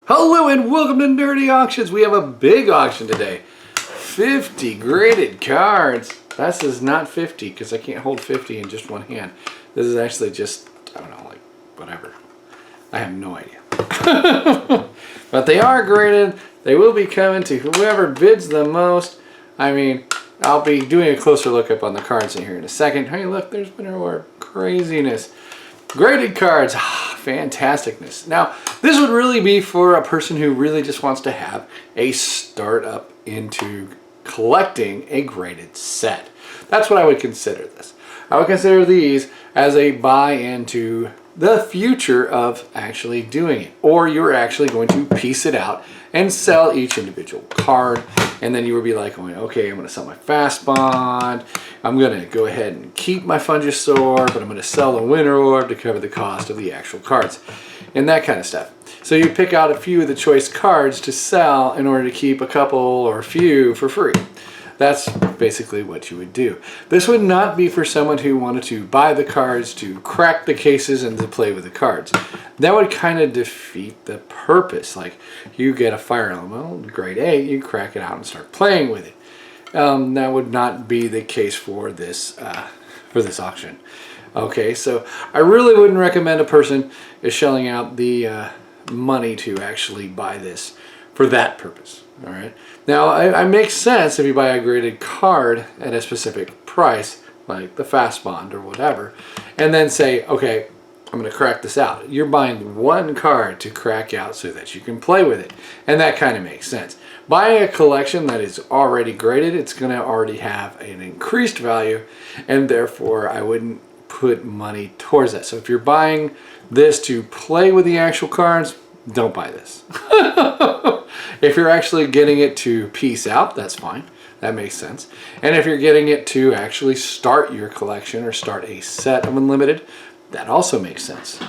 Hello and welcome to Nerdy Auctions. We have a big auction today. 50 graded cards. This is not 50 because I can't hold 50 in just one hand. This is actually just, I don't know, like whatever. I have no idea. But they are graded. They will be coming to whoever bids the most. I mean, I'll be doing a closer look up on the cards in here in a second. Hey, look, there's been more craziness. Graded cards, fantasticness. Now, this would really be for a person who really just wants to have a startup into collecting a graded set. That's what I would consider this. I would consider these as a buy into the future of actually doing it. Or you're actually going to piece it out and sell each individual card. And then you would be like, okay, I'm going to sell my Fast Bond. I'm going to go ahead and keep my Fungisaur, but I'm going to sell the Winter Orb to cover the cost of the actual cards. And that kind of stuff. So you pick out a few of the choice cards to sell in order to keep a couple or a few for free. That's basically what you would do. This would not be for someone who wanted to buy the cards, to crack the cases, and to play with the cards. That would kind of defeat the purpose. Like, you get a Fire Elemental, grade 8, you crack it out and start playing with it. That would not be the case for this auction. Okay, so I really wouldn't recommend a person is shelling out the money to actually buy this for that purpose. All right. Now, it makes sense if you buy a graded card at a specific price, like the Fast Bond or whatever, and then say, okay, I'm going to crack this out. You're buying one card to crack out so that you can play with it, and that kind of makes sense. Buying a collection that is already graded, it's going to already have an increased value, and therefore I wouldn't put money towards that. So if you're buying this to play with the actual cards, don't buy this. If you're actually getting it to piece out, that's fine. That makes sense. And if you're getting it to actually start your collection or start a set of Unlimited, that also makes sense.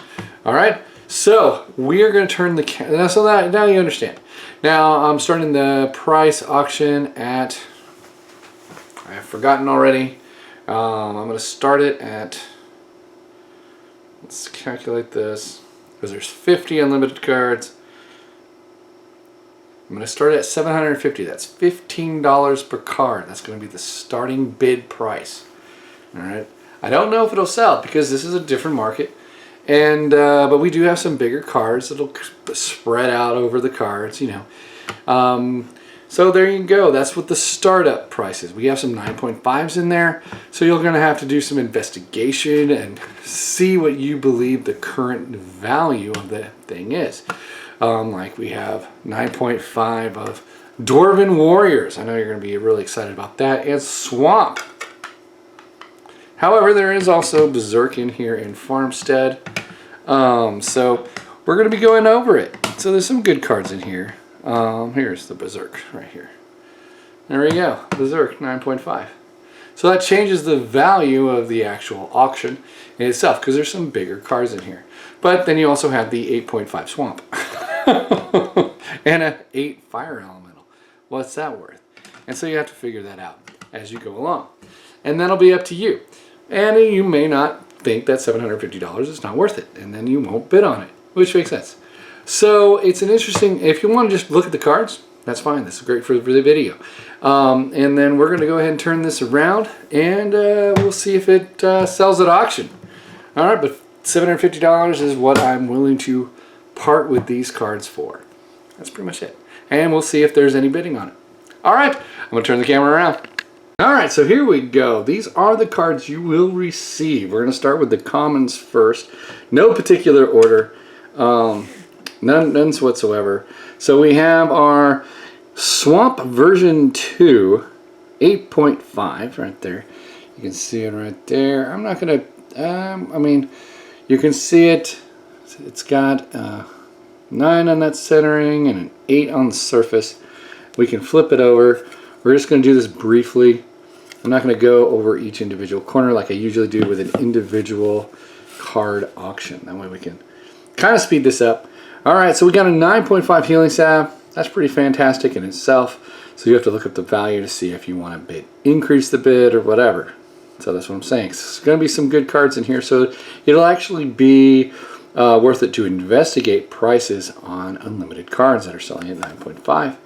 All right. So we are going to turn the so that now you understand. Now I'm starting the price auction at, I have forgotten already. I'm going to start it at, let's calculate this, because there's 50 unlimited cards. I'm going to start at $750. That's $15 per card. That's going to be the starting bid price. All right. I don't know if it'll sell because this is a different market, and but we do have some bigger cards that'll spread out over the cards, you know. So there you go. That's what the startup price is. We have some 9.5s in there, so you're going to have to do some investigation and see what you believe the current value of the thing is. Like we have 9.5 of Dwarven Warriors. I know you're going to be really excited about that. And Swamp. However, there is also Berserk in here in Farmstead. So we're going to be going over it. So there's some good cards in here. Here's the Berserk right here. There we go. Berserk 9.5. So that changes the value of the actual auction in itself because there's some bigger cards in here. But then you also have the 8.5 Swamp. And an 8 Fire Elemental. What's that worth? And so you have to figure that out as you go along. And that'll be up to you. And you may not think that $750 is not worth it. And then you won't bid on it, which makes sense. So it's an interesting, if you want to just look at the cards, that's fine. This is great for the video. And then we're going to go ahead and turn this around and we'll see if it sells at auction. All right, but $750 is what I'm willing to part with these cards for. That's pretty much it. And we'll see if there's any bidding on it. All right, I'm going to turn the camera around. All right, so here we go. These are the cards you will receive. We're going to start with the commons first. No particular order. None whatsoever. So we have our Swamp version 2, 8.5 right there. You can see it right there. I'm not going to, I mean, you can see it. It's got 9 on that centering and an 8 on the surface. We can flip it over. We're just going to do this briefly. I'm not going to go over each individual corner like I usually do with an individual card auction. That way we can kind of speed this up. All right, so we got a 9.5 healing salve. That's pretty fantastic in itself. So you have to look up the value to see if you want to bid, increase the bid or whatever. So that's what I'm saying. So there's going to be some good cards in here. So it'll actually be worth it to investigate prices on unlimited cards that are selling at 9.5.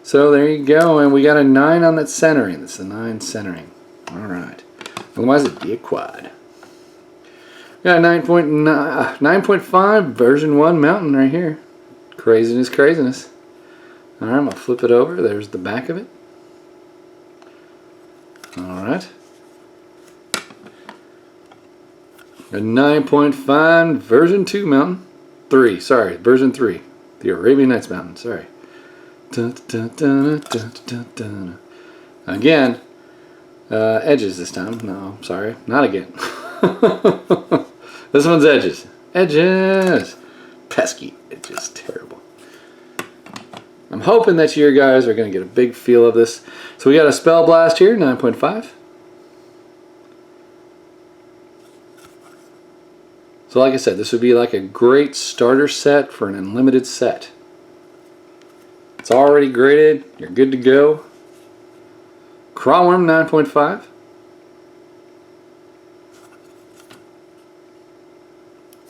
So there you go, and we got a 9 on that centering. That's the 9 centering. All right. Otherwise, it'd be a quad. Got a 9.5 version 1 mountain right here. Craziness, craziness. All right, I'm gonna flip it over. There's the back of it. All right. A 9.5 version 2 mountain. 3, sorry, version 3. The Arabian Nights mountain, sorry. Dun, dun, dun, dun, dun, dun. Again, edges this time. No, sorry, not again. This one's edges. Edges. Pesky edges, terrible. I'm hoping that you guys are going to get a big feel of this. So we got a Spell Blast here, 9.5. So like I said, this would be like a great starter set for an unlimited set. It's already graded. You're good to go. Crawworm 9.5.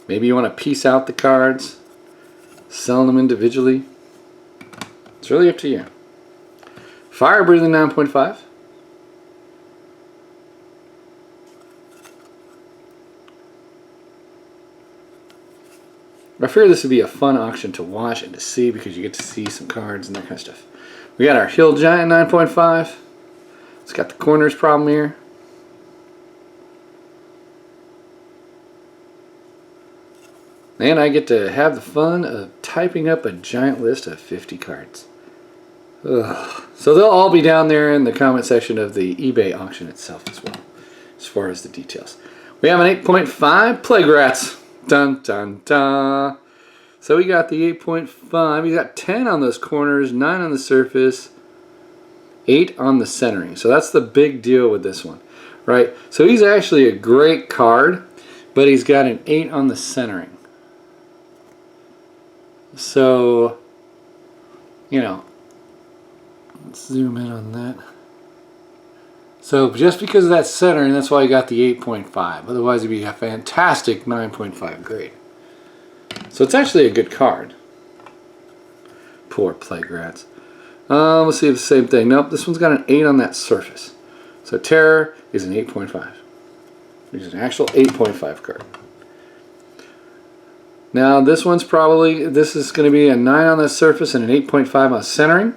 Maybe you want to piece out the cards, sell them individually. It's really up to you. Fire Breathing 9.5. I figure this would be a fun auction to watch and to see because you get to see some cards and that kind of stuff. We got our Hill Giant 9.5. It's got the corners problem here. And I get to have the fun of typing up a giant list of 50 cards. Ugh. So they'll all be down there in the comment section of the eBay auction itself as well, as far as the details. We have an 8.5 Plague Rats. Dun dun dun. So we got the 8.5. We got 10 on those corners, 9 on the surface, 8 on the centering. So that's the big deal with this one, right? So he's actually a great card, but he's got an 8 on the centering. So, you know, let's zoom in on that. So just because of that centering, that's why I got the 8.5. Otherwise it'd be a fantastic 9.5 grade. So it's actually a good card. Poor Plague Rats. Let's see if it's the same thing. Nope, this one's got an 8 on that surface. So Terror is an 8.5. Which is an actual 8.5 card. Now this one's probably, this is going to be a 9 on the surface and an 8.5 on centering.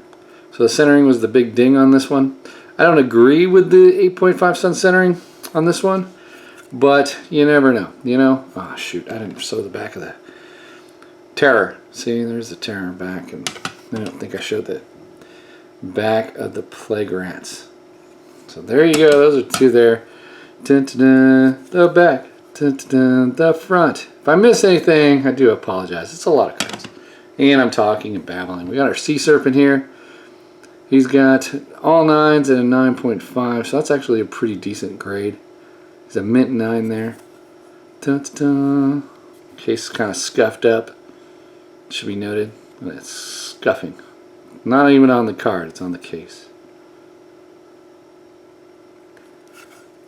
So the centering was the big ding on this one. I don't agree with the 8.5 sun centering on this one, but you never know, you know? Oh shoot, I didn't sew the back of the Terror. See, there's the Terror back, and I don't think I showed the back of the Plague Rats. So there you go, those are 2 there. Dun, dun, dun, the back. Dun, dun, dun, the front. If I miss anything, I do apologize. It's a lot of cards. And I'm talking and babbling. We got our Sea Serpent here. He's got all 9s and a 9.5, so that's actually a pretty decent grade. He's a mint 9 there. Dun, dun, dun. Case is kind of scuffed up. It should be noted. It's scuffing. Not even on the card, it's on the case.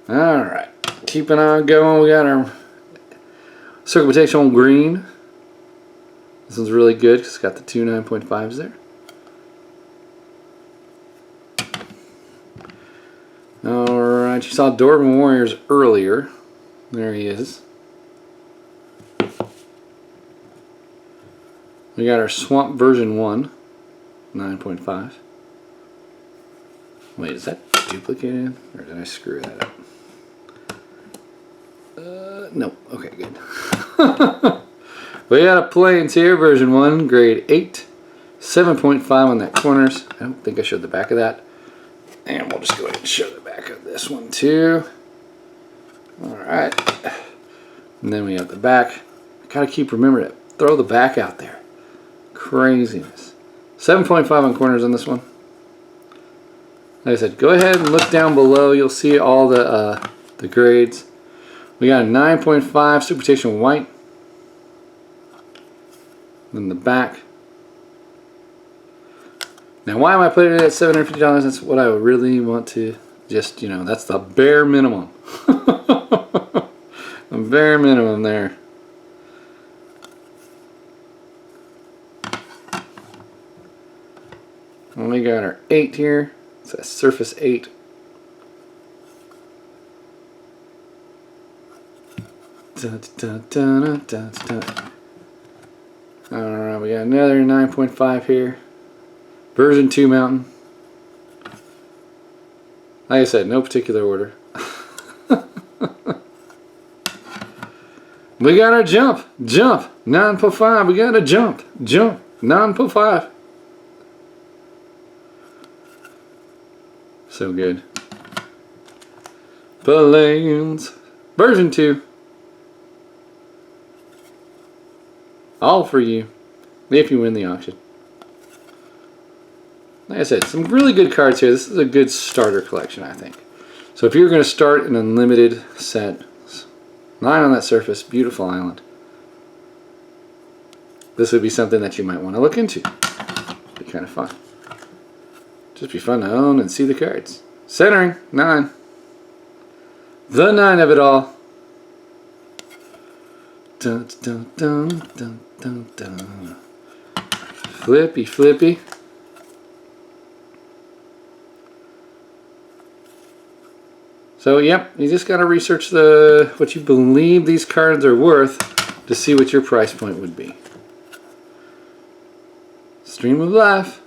Alright. Keeping on going, we got our Circumpotational Green. This one's really good because it's got the 2 9.5s there. Alright, you saw Dwarven Warriors earlier. There he is. We got our Swamp version 1, 9.5. Wait, is that duplicated? Or did I screw that up? No. Okay, good. We got a Plains here, version 1, grade 8. 7.5 on that corners. I don't think I showed the back of that. And we'll just go ahead and show the back of this one too. Alright. And then we have the back. I gotta keep remembering to throw the back out there. Craziness. 7.5 on corners on this one. Like I said, go ahead and look down below. You'll see all the grades. We got a 9.5 Superstition White. Then the back. Now, why am I putting it at $750? That's what I really want to just, you know, that's the bare minimum. The bare minimum there. And we got our 8 here. It's a Surface 8. Alright, we got another 9.5 here. Version 2 Mountain. Like I said, no particular order. We got our jump, 9.5. We got a jump, 9.5. So good. Balloons, version 2. All for you, if you win the auction. Like I said, some really good cards here. This is a good starter collection, I think. So if you're going to start an unlimited set, 9 on that surface, beautiful island. This would be something that you might want to look into. Be kind of fun. Just be fun to own and see the cards. Centering, 9. The 9 of it all. Dun, dun, dun, dun, dun, dun. Flippy, flippy. So, yep, you just got to research what you believe these cards are worth to see what your price point would be. Stream of life.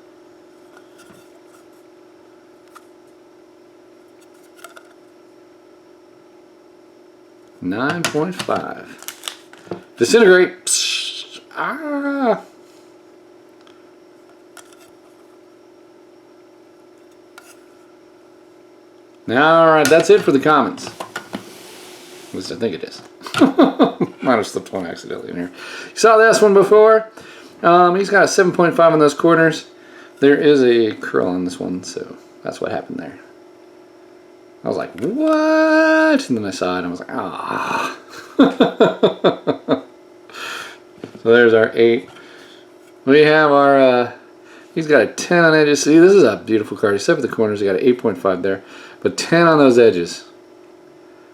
$9.5. Disintegrate. Psst. Ah. Alright, that's it for the commons. At least I think it is. Might have slipped one accidentally in here. You saw this one before. He's got a 7.5 on those corners. There is a curl on this one, so that's what happened there. I was like, what? And then I saw it and I was like, ah. So there's our 8. We have our, he's got a 10 on edges. See, this is a beautiful card. Except for the corners, he got an 8.5 there. But 10 on those edges.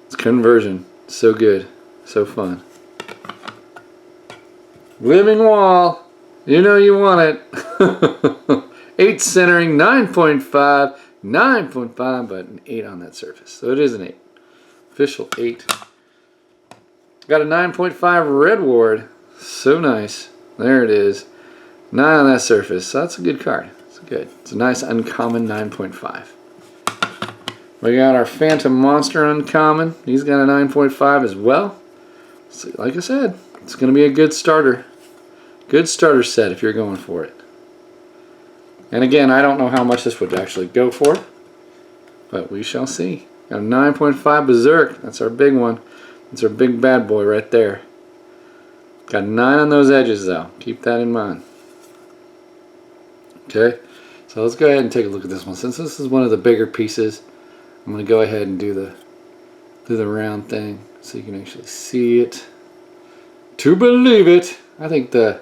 It's conversion. So good. So fun. Living wall. You know you want it. 8 centering, 9.5. 9.5, but an 8 on that surface. So it is an 8. Official 8. Got a 9.5 red ward. So nice. There it is. 9 on that surface. So that's a good card. It's good. It's a nice uncommon 9.5. We got our Phantom Monster uncommon. He's got a 9.5 as well. So like I said, it's going to be a good starter. Good starter set if you're going for it. And again, I don't know how much this would actually go for, but we shall see. Got a 9.5 Berserk. That's our big one. That's our big bad boy right there. Got 9 on those edges though. Keep that in mind. Okay, so let's go ahead and take a look at this one. Since this is one of the bigger pieces, I'm going to go ahead and do the round thing so you can actually see it. To believe it. I think they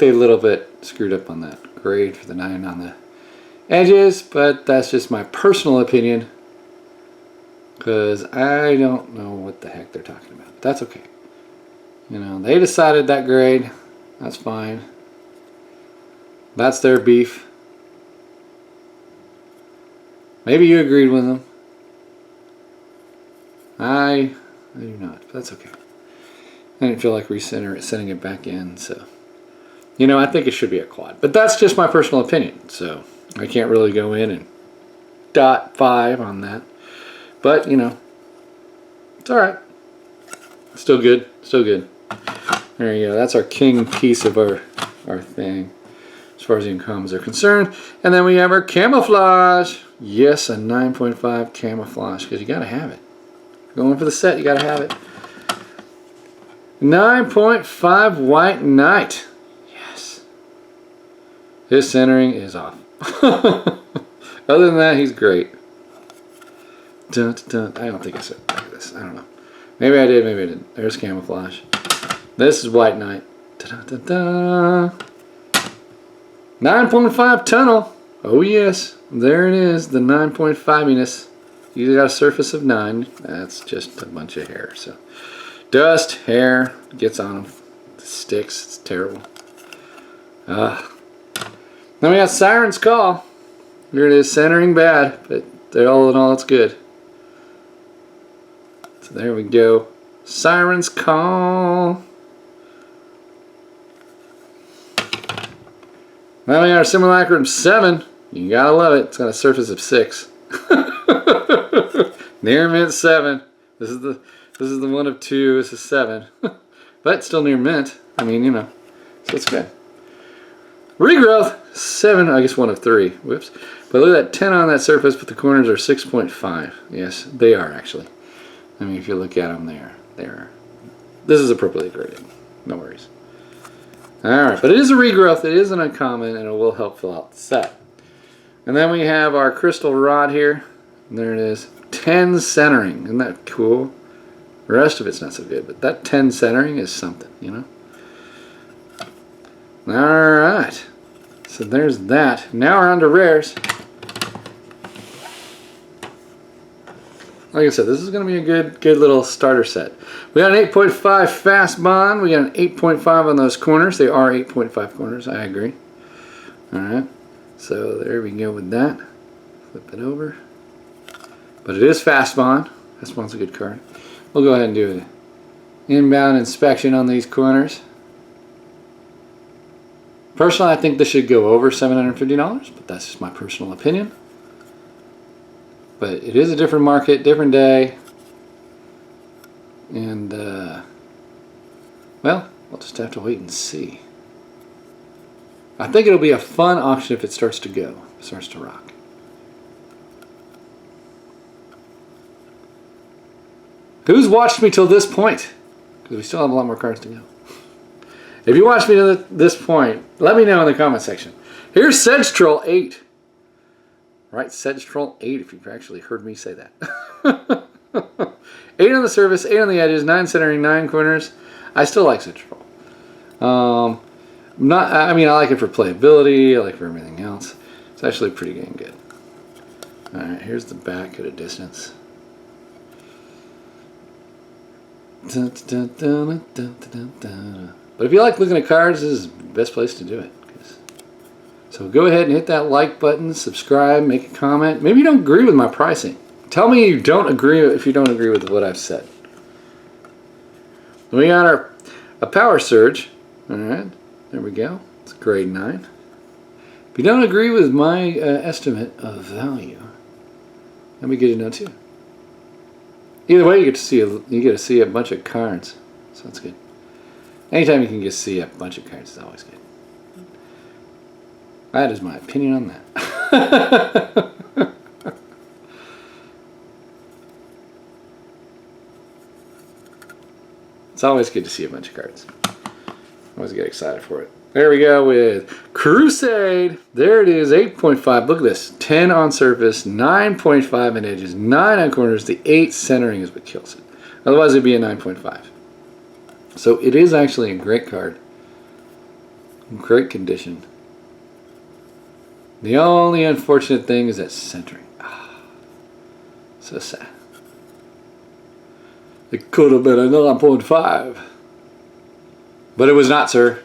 a little bit screwed up on that grade for the 9 on the edges, but that's just my personal opinion because I don't know what the heck they're talking about. But that's okay. You know, they decided that grade. That's fine. That's their beef. Maybe you agreed with them. I do not, but that's okay. I didn't feel like sending it back in, so. You know, I think it should be a quad. But that's just my personal opinion, so I can't really go in and .5 on that. But, you know, it's alright. Still good. Still good. There you go. That's our king piece of our thing, as far as the uncommons are concerned. And then we have our camouflage. Yes, a 9.5 camouflage, because you got to have it. Going for the set, you got to have it. 9.5 White Knight. Yes. His centering is off. Other than that, he's great. Dun, dun, dun. I don't think I said like this. I don't know. Maybe I did, maybe I didn't. There's camouflage. This is White Knight. 9.5 tunnel. Oh yes, there it is. The 9.5iness. You got a surface of 9. That's just a bunch of hair. So dust, hair gets on them. Sticks. It's terrible. Then we got Siren's Call. Here it is, centering bad, but all in all, it's good. So there we go. Siren's Call. Now we got our Simulacrum 7. You gotta love it. It's got a surface of 6. Near mint 7. This is the one of 2. This is 7. But still near mint. I mean, you know. So it's good. Regrowth 7. I guess 1 of 3. Whoops. But look at that 10 on that surface, but the corners are 6.5. Yes, they are actually. I mean, if you look at them, they are. This is appropriately graded. No worries. Alright, but it is a regrowth. It is an uncommon, and it will help fill out the set. And then we have our crystal rod here. And there it is. 10 centering. Isn't that cool? The rest of it's not so good, but that 10 centering is something, you know? Alright. So there's that. Now we're on to rares. Like I said, this is going to be a good little starter set. We got an 8.5 fast bond. We got an 8.5 on those corners. They are 8.5 corners. I agree. Alright. So there we go with that. Flip it over. But it is fast bond. Fast bond's a good card. We'll go ahead and do an inbound inspection on these corners. Personally, I think this should go over $750, but that's just my personal opinion. But it is a different market, different day. And, well, we'll just have to wait and see. I think it'll be a fun auction if it starts to go, starts to rock. Who's watched me till this point? Because we still have a lot more cards to go. If you watched me to this point, let me know in the comment section. Here's Sedge Troll 8. Right, Sedge Troll 8, if you've actually heard me say that. 8 on the surface, 8 on the edges, 9 centering, 9 corners. I still like Sedge Troll. I mean, I like it for playability. I like it for everything else. It's actually pretty dang good. Alright, here's the back at a distance. But if you like looking at cards, this is the best place to do it. So go ahead and hit that like button, subscribe, make a comment. Maybe you don't agree with my pricing. Tell me you don't agree if you don't agree with what I've said. We got a power surge. Alright, there we go. It's grade 9. If you don't agree with my estimate of value, that'd be good to know too. Either way, you get to see a bunch of cards, so that's good. Anytime you can just see a bunch of cards is always good. That is my opinion on that. It's always good to see a bunch of cards. Always get excited for it. There we go with Crusade. There it is, 8.5. Look at this. 10 on surface, 9.5 in edges, 9 on corners. The 8 centering is what kills it. Otherwise, it'd be a 9.5. So it is actually a great card. Great condition. The only unfortunate thing is that centering. So sad. It could have been a 9.5. But it was not, sir.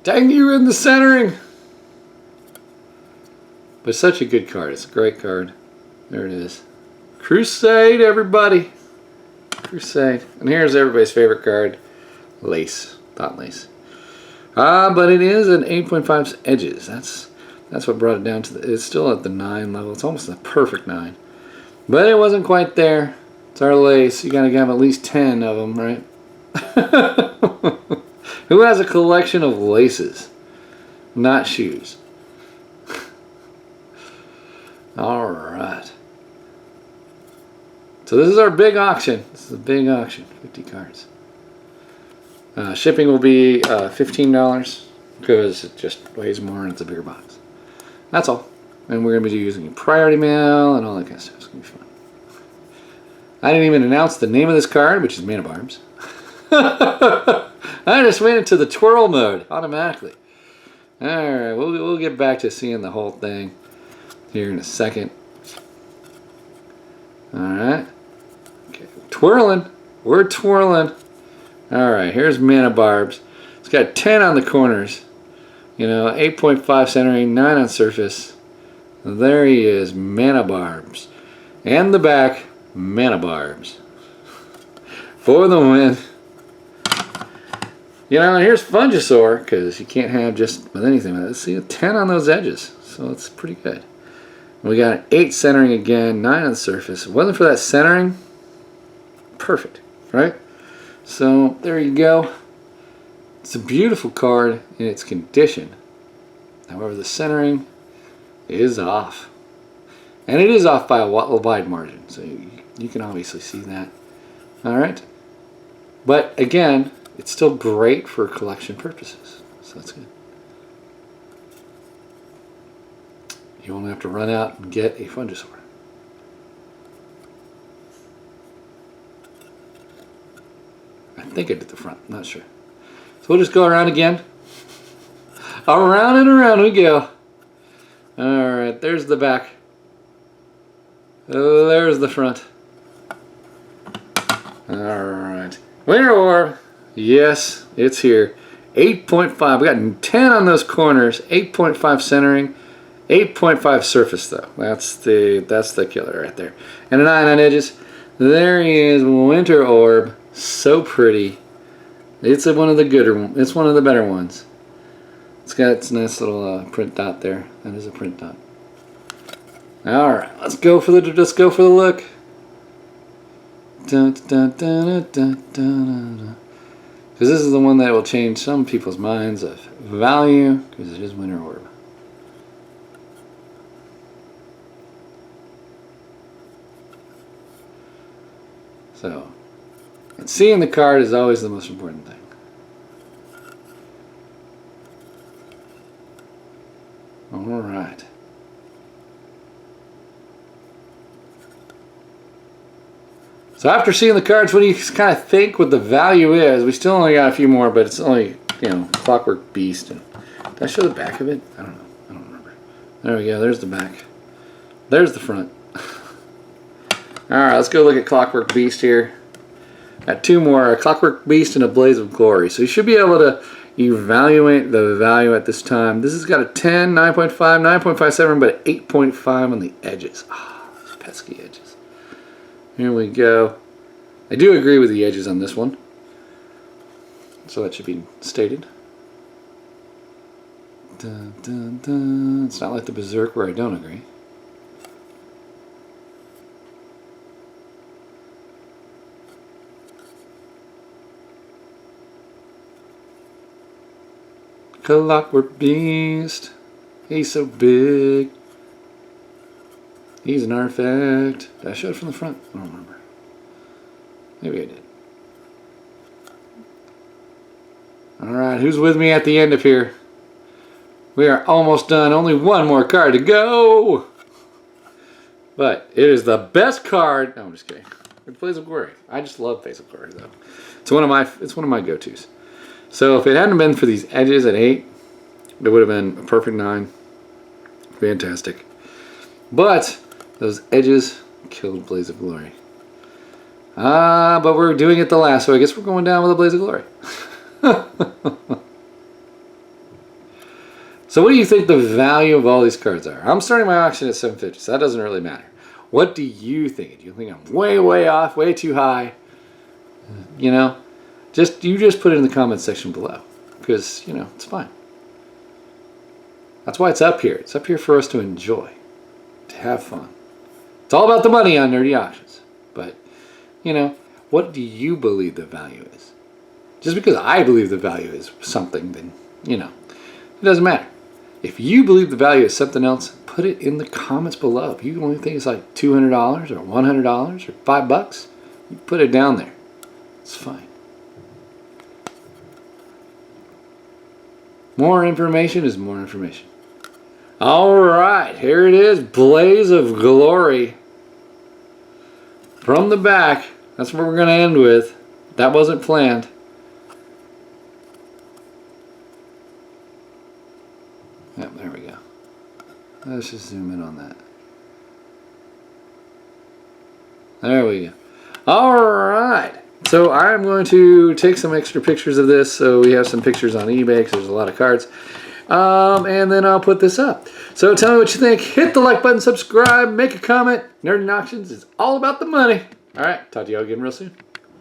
Dang, you in the centering. But such a good card. It's a great card. There it is. Crusade, everybody. Crusade. And here's everybody's favorite card. Lace. Thought Lace. But it is an 8.5 edges. That's what brought it down to it's still at the 9 level. It's almost the perfect 9. But it wasn't quite there. It's our lace. You gotta have at least 10 of them, right? Who has a collection of laces? Not shoes. Alright. So this is our big auction. This is a big auction. 50 cards. Shipping will be $15 because it just weighs more and it's a bigger box. That's all. And we're going to be using priority mail and all that kind of stuff. It's going to be fun. I didn't even announce the name of this card, which is Mana Barbs. I just went into the twirl mode automatically. Alright, we'll get back to seeing the whole thing here in a second. Alright. Okay. Twirling. We're twirling. Alright, here's Mana Barbs. It's got 10 on the corners. You know, 8.5 centering, 9 on surface. There he is, Mana Barbs. And the back, Mana Barbs. For the win. You know, and here's Fungisaur, because you can't have just with anything with it. See, a 10 on those edges, so it's pretty good. We got an 8 centering again, 9 on the surface. If it wasn't for that centering, perfect, right? So, there you go. It's a beautiful card in its condition. However, the centering is off. And it is off by a wide margin, so you can obviously see that. Alright? But, again, it's still great for collection purposes, so that's good. You won't have to run out and get a Fungisaur. I think I did the front, not sure. So we'll just go around again. Around and around we go. Alright, there's the back. There's the front. Alright. Winter Orb. Yes, it's here. 8.5. We got 10 on those corners. 8.5 centering. 8.5 surface though. That's the killer right there. And a 9 on edges. There he is, Winter Orb. So pretty. It's one of the gooder ones. It's one of the better ones. It's got its nice little print dot there. That is a print dot. All right, let's go for the look. Because this is the one that will change some people's minds of value. Because it is Winter Orb. So, and seeing the card is always the most important thing. Alright. So after seeing the cards, what do you kind of think what the value is? We still only got a few more, but it's only, you know, Clockwork Beast. And did I show the back of it? I don't know. I don't remember. There we go. There's the back. There's the front. Alright, let's go look at Clockwork Beast here. Got 2 more, a Clockwork Beast and a Blaze of Glory. So you should be able to evaluate the value at this time. This has got a 10, 9.5, 9.57, but 8.5 on the edges. Ah, oh, those pesky edges. Here we go. I do agree with the edges on this one. So that should be stated. Dun, dun, dun. It's not like the Berserk where I don't agree. Clockwork Beast. He's so big. He's an artifact. Did I show it from the front? I don't remember. Maybe I did. Alright, who's with me at the end of here? We are almost done. Only one more card to go. But it is the best card. No, I'm just kidding. It's Blaze of Glory. I just love Blaze of Glory though. It's one of my go-tos. So if it hadn't been for these edges at 8, it would have been a perfect 9. Fantastic. But those edges killed Blaze of Glory. But we're doing it the last, so I guess we're going down with a Blaze of Glory. So what do you think the value of all these cards are? I'm starting my auction at $750, so that doesn't really matter. What do you think? Do you think I'm way, way off, way too high? You know? You just put it in the comments section below, because, you know, it's fine. That's why it's up here. It's up here for us to enjoy, to have fun. It's all about the money on Nerdy Auctions. But, you know, what do you believe the value is? Just because I believe the value is something, then, you know, it doesn't matter. If you believe the value is something else, put it in the comments below. If you only think it's like $200 or $100 or $5, you put it down there. It's fine. More information is more information. Alright, here it is. Blaze of Glory. From the back. That's what we're going to end with. That wasn't planned. Yep, there we go. Let's just zoom in on that. There we go. Alright. So I'm going to take some extra pictures of this, so we have some pictures on eBay because there's a lot of cards. And then I'll put this up. So tell me what you think. Hit the like button, subscribe, make a comment. Nerd in Auctions is all about the money. All right, talk to y'all again real soon.